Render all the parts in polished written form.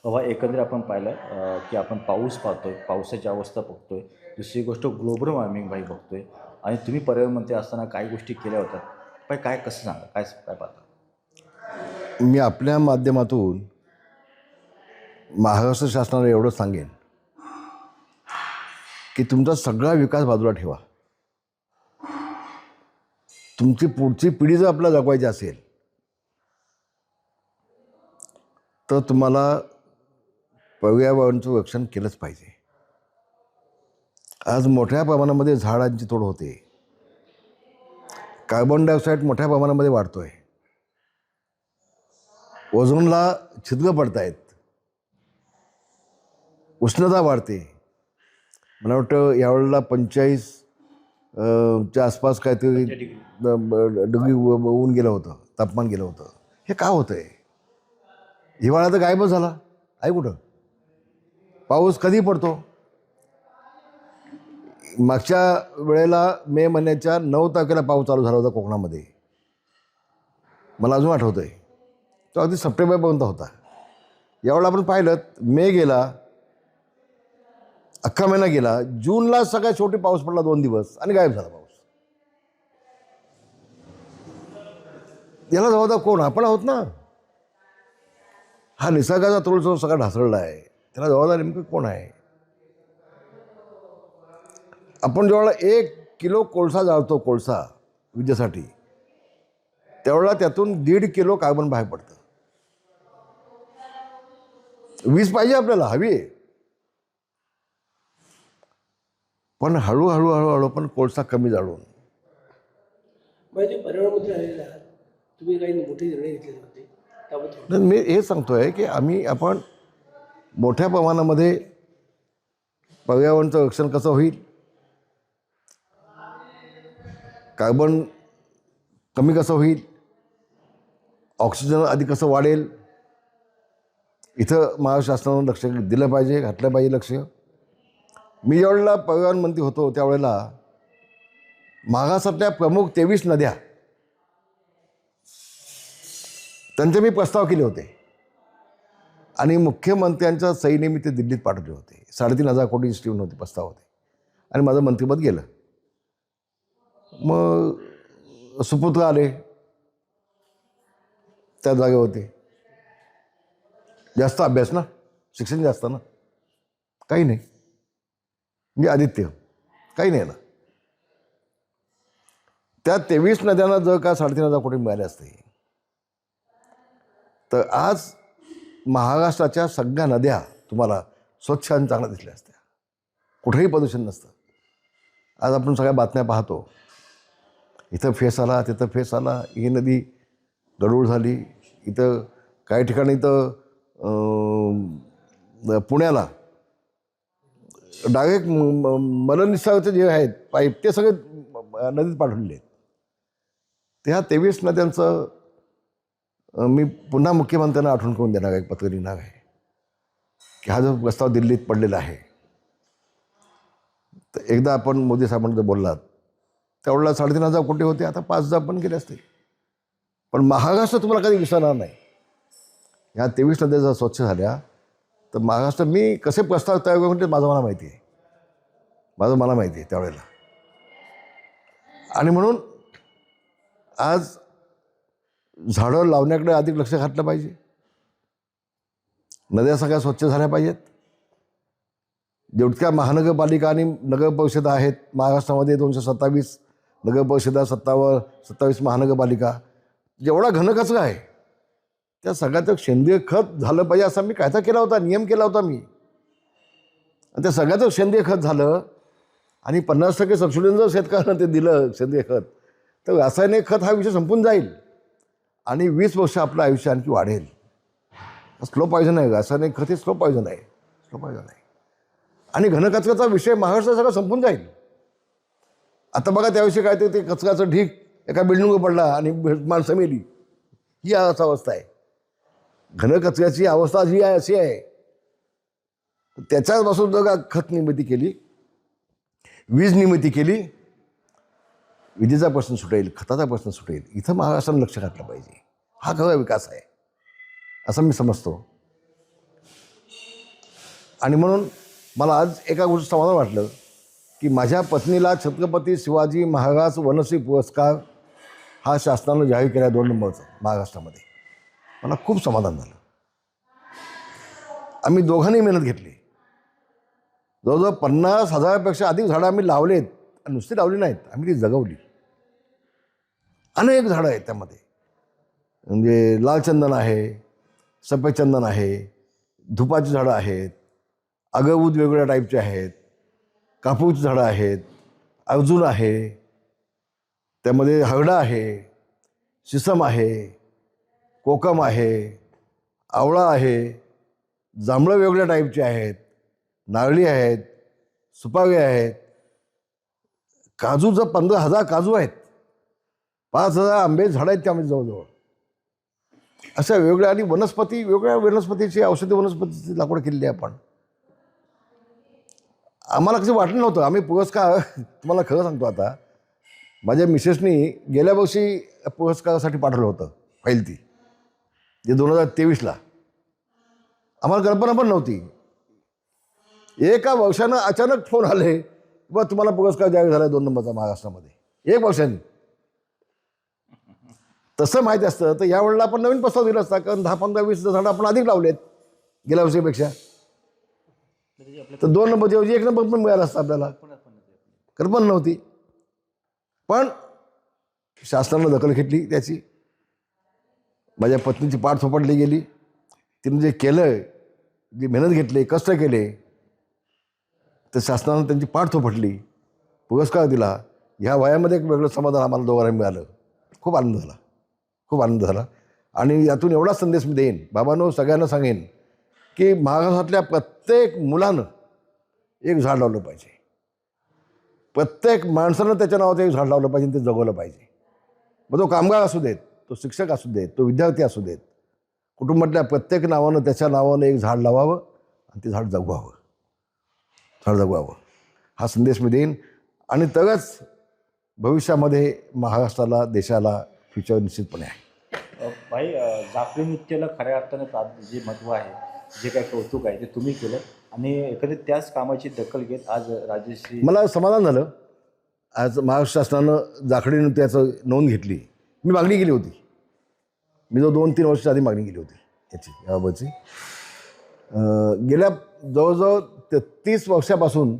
बाबा एकंदरीत आपण पाहिलं की आपण पाऊस पाहतोय, पावसाची अवस्था बघतोय. दुसरी गोष्ट ग्लोबल वॉर्मिंग भाई बघतोय आणि तुम्ही पर्यावरण मंत्री असताना काही गोष्टी केल्या होत्या. पण काय कसं सांगा? काय काय पाहता? मी आपल्या माध्यमातून महाराष्ट्र शासनाला एवढं सांगेन की तुमचा सगळा विकास बाजूला ठेवा. तुमची पुढची पिढी जर आपल्याला जगवायची असेल तर तुम्हाला पर्यावरणाचं रक्षण केलंच पाहिजे. आज मोठ्या प्रमाणामध्ये झाडांची तोड होते. कार्बन डायऑक्साईड मोठ्या प्रमाणामध्ये वाढतोय. ओझोनला छिद्र पडत आहेत. उष्णता वाढते. मला वाटतं यावेळेला 45 च्या आसपास काहीतरी डिग्री होऊन गेलं होतं, तापमान गेलं होतं. हे का होतं आहे? हिवाळा तर गायबच झाला आहे. कुठं पाऊस कधी पडतो? मागच्या वेळेला मे महिन्याच्या 9 तारखेला पाऊस चालू झाला होता कोकणामध्ये. मला अजून आठवतं आहे. तो अगदी सप्टेंबरपर्यंत होता. यावेळेला आपण पाहिलं, मे गेला, अख्खा महिना गेला, जूनला सगळ्यात शेवटी पाऊस पडला 2 दिवस आणि गायब झाला पाऊस. याला जबाबदार कोण? आपण आहोत ना. हा निसर्गाचा तोल सगळा ढासळला आहे. त्याला जबाबदार नेमकं कोण आहे? आपण जेव्हा 1 किलो कोळसा जाळतो, कोळसा विजेसाठी, त्यावेळेला त्यातून 1.5 किलो कार्बन बाहेर पडतं. वीज पाहिजे आपल्याला, हवी आहे. पण हळूहळू हळूहळू पण कोळसा कमी जाळून. म्हणजे पर्यावरण मंत्री आलेले आहात, तुम्ही काही मोठे निर्णय घेतलेले होते त्याबद्दल? मी हे सांगतोय की आपण मोठ्या प्रमाणामध्ये पर्यावरणाचं रक्षण कसं होईल, कार्बन कमी कसं होईल, ऑक्सिजन अधिक कसं वाढेल, इथं महाराष्ट्र शासनानं लक्ष दिलं पाहिजे, घातलं पाहिजे लक्ष. मी ज्यावेळेला पर्यावरण मंत्री होतो त्यावेळेला महाराष्ट्रातल्या प्रमुख 23 नद्या त्यांचे मी प्रस्ताव केले होते आणि मुख्यमंत्र्यांच्या सहीने मी ते दिल्लीत पाठवले होते. 3,500 कोटी स्टीम होते, प्रस्ताव होते आणि माझं मंत्रिपद गेलं. मग सुपुत्र आले, त्या जागे होते. जास्त अभ्यास ना, शिक्षण जास्त ना, काही नाही. म्हणजे आदित्य काही नाही ना. त्या 23 नद्यांना जर का 3,500 कोटी मिळाले असते तर आज महाराष्ट्राच्या सगळ्या नद्या तुम्हाला स्वच्छ आणि चांगल्या दिसल्या असत्या. कुठेही प्रदूषण नसतं. आज आपण सगळ्या बातम्या पाहतो, इथं फेस आला, तिथं फेस आला, ही नदी गढूळ झाली. इथं काही ठिकाणी तर पुण्याला डायरेक्ट मलनिस्सारचे जे आहेत पाईप ते सगळे नदीत पाठवलेले आहेत. त्या 23 नद्यांचं मी पुन्हा मुख्यमंत्र्यांना आठवण करून देणार आहे, पत्र लिहिणार आहे की हा जो प्रस्ताव दिल्लीत पडलेला आहे, तर एकदा आपण मोदी साहेबांना जर बोललात त्यावेळेला 3,500 कोटी होते, आता 5,000 पण गेले असते. पण महाराष्ट्र तुम्हाला कधी विसरणार नाही. ह्या 23 नद्या जर स्वच्छ झाल्या तर महाराष्ट्र, मी कसे प्रस्ताव तयार करून ते मला माहिती आहे. मला माहिती आहे त्यावेळेला. आणि म्हणून आज झाडं लावण्याकडे अधिक लक्ष घातलं पाहिजे. नद्या सगळ्या स्वच्छ झाल्या पाहिजेत. जेवढ्या महानगरपालिका आणि नगरपरिषदा आहेत महाराष्ट्रामध्ये, 227 नगरपरिषदा, 27 महानगरपालिका, जेवढा घनकचरा आहे त्या सगळ्याचं सेंद्रिय खत झालं पाहिजे असा मी कायदा केला होता, नियम केला होता मी. आणि त्या सगळ्याचं सेंद्रिय खत झालं आणि 50% सबसिडीनं जर शेतकऱ्यांना ते दिलं सेंद्रिय खत, तर रासायनिक खत हा विषय संपून जाईल आणि 20 वर्ष आपलं आयुष्य आणखी वाढेल. स्लो पॉयझन आहे रासायनिक खत, हे स्लो पॉयझन आहे, स्लो पॉयझन आहे. आणि घनकचऱ्याचा विषय महाराष्ट्रात सगळं संपून जाईल. आता बघा त्याविषयी काय ते कचऱ्याचं ढीग एका बिल्डिंगवर पडला आणि माणसं मेली, ही अवस्था आहे. घनकचऱ्याची अवस्था जी आहे अशी आहे. त्याच्यापासून जर का खत निर्मिती केली, वीज निर्मिती केली, विजेचा प्रश्न सुटेल, खताचा प्रश्न सुटेल. इथं महाराष्ट्रानं लक्ष घातलं पाहिजे. हा खरा विकास आहे असं मी समजतो. आणि म्हणून मला आज एका गोष्टी समाधान वाटलं की माझ्या पत्नीला छत्रपती शिवाजी महाराज वनश्री पुरस्कार हा शासनानं जाहीर केला 2 नंबरचा महाराष्ट्रामध्ये. मला खूप समाधान झालं. आम्ही दोघांनी मेहनत घेतली. जवळजवळ 50,000पेक्षा अधिक झाडं आम्ही लावलेत. नुसती लावली नाहीत, आम्ही ती जगवली. अनेक झाडं आहेत त्यामध्ये. म्हणजे लाल चंदन आहे, सफेद चंदन आहे, धुपाची झाडं आहेत, अगरवूद वेगवेगळ्या टाईपचे आहेत, कापूसची झाडं आहेत, अर्जुन आहे, त्यामध्ये हरडा आहे, शिसम आहे, कोकम आहे, आवळा आहे, जांभळं वेगवेगळ्या टाईपचे आहेत, नारळी आहेत, सुपारी आहेत, काजूचं 15,000 काजू आहेत, 5,000 आंबे झाडं आहेत त्यामध्ये जवळजवळ. अशा वेगवेगळ्या आणि वनस्पती, वेगवेगळ्या वनस्पतीची, औषधी वनस्पतीची लागवड केलेली आहे आपण. आम्हाला कसं वाटलं नव्हतं. आम्ही पुरस्कार, तुम्हाला खरं सांगतो आता, माझ्या मिसेसनी गेल्या वर्षी पुरस्कारासाठी पाठवलं होतं फाईल ती, जे 2023ला. आम्हाला कल्पना पण नव्हती. एका वर्षानं अचानक फोन आले, बा तुम्हाला पुरस्कार जाहीर झाला 2 नंबरचा महाराष्ट्रामध्ये. 1 वर्षांनी. तसं माहीत असतं तर यावेळेला आपण नवीन प्रस्ताव दिला असता, कारण 10, 15, 20 झाडं आपण अधिक लावलेत गेल्या वर्षीपेक्षा. तर 2 नंबरच्या ऐवजी 1 नंबर पण मिळाला असता आपल्याला. कल्पना नव्हती. पण शासनानं दखल घेतली त्याची. माझ्या पत्नीची पाठ थोपटली गेली. तिने जे केलं, जी मेहनत घेतली, कष्ट केले, तर शासनानं त्यांची पाठ थोपटली, पुरस्कार दिला. ह्या वयामध्ये एक वेगळं समाधान आम्हाला दोघांना मिळालं. खूप आनंद झाला, खूप आनंद झाला. आणि यातून एवढा संदेश मी देईन, बाबांनो सगळ्यांना सांगेन की महाराष्ट्रातल्या प्रत्येक मुलानं एक झाड लावलं पाहिजे. प्रत्येक माणसानं त्याच्या नावाचं एक झाड लावलं पाहिजे, ते जगवलं पाहिजे. मग तो कामगार असू देत, तो शिक्षक असू देत, तो विद्यार्थी असू देत, कुटुंबातल्या प्रत्येक नावानं, त्याच्या नावानं एक झाड लावावं आणि ते झाड जगवावं. झाड जगवावं हा संदेश मी देईन. आणि तरच भविष्यामध्ये महाराष्ट्राला, देशाला फ्युचर निश्चितपणे आहे. भाई, जाफरी नृत्याला खऱ्या अर्थाने जे महत्त्व आहे, जे काही कौतुक आहे ते तुम्ही केलं आणि एखादी त्याच कामाची दखल घेत आज राजश्री. मला समाधान झालं. आज महाराष्ट्र शासनानं जाखडी नृत्याचं नोंद घेतली. मी मागणी केली होती. मी जो 2-3 वर्ष आधी मागणी केली होती याची, याबाबतची. गेल्या जवळजवळ 30 वर्षापासून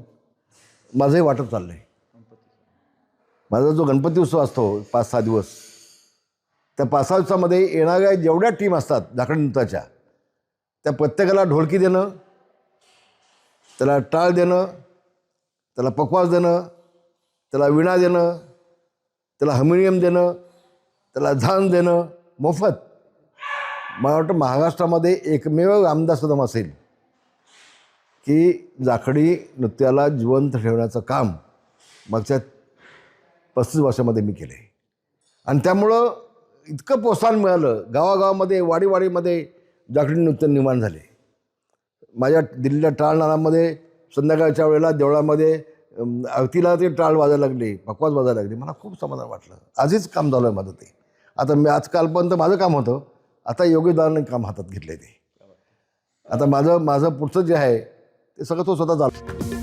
माझंही वाटप चाललं आहे. माझा जो गणपती उत्सव असतो 5-6 दिवस, त्या 5-6 दिवसामध्ये येणाऱ्या जेवढ्या टीम असतात जाखडी नृत्याच्या, त्या प्रत्येकाला ढोलकी देणं, त्याला टाळ देणं, त्याला पकवाज देणं, त्याला विणा देणं, त्याला हार्मोनियम देणं, त्याला झांज देणं मोफत. मला वाटतं महाराष्ट्रामध्ये एकमेव रामदास कदम असेल की जाखडी नृत्याला जिवंत ठेवण्याचं काम मागच्या 35 वर्षामध्ये मी केलं आहे. आणि त्यामुळं इतकं प्रोत्साहन मिळालं. गावागावामध्ये, वाडीवाडीमध्ये जाखडी नृत्य निर्माण झाले. माझ्या दिल्लीच्या टाळनारामध्ये संध्याकाळच्या वेळेला देवळामध्ये आरतीला ते टाळ वाजायला लागले, पकवाज वाजायला लागले. मला खूप समाधान वाटलं. आजच काम झालं आहे माझं ते. आता मी आजकालपर्यंत माझं काम होतं, आता योगीदाराने काम हातात घेतलं आहे ते. आता माझं पुढचं जे आहे ते सगळं तो स्वतः चालू.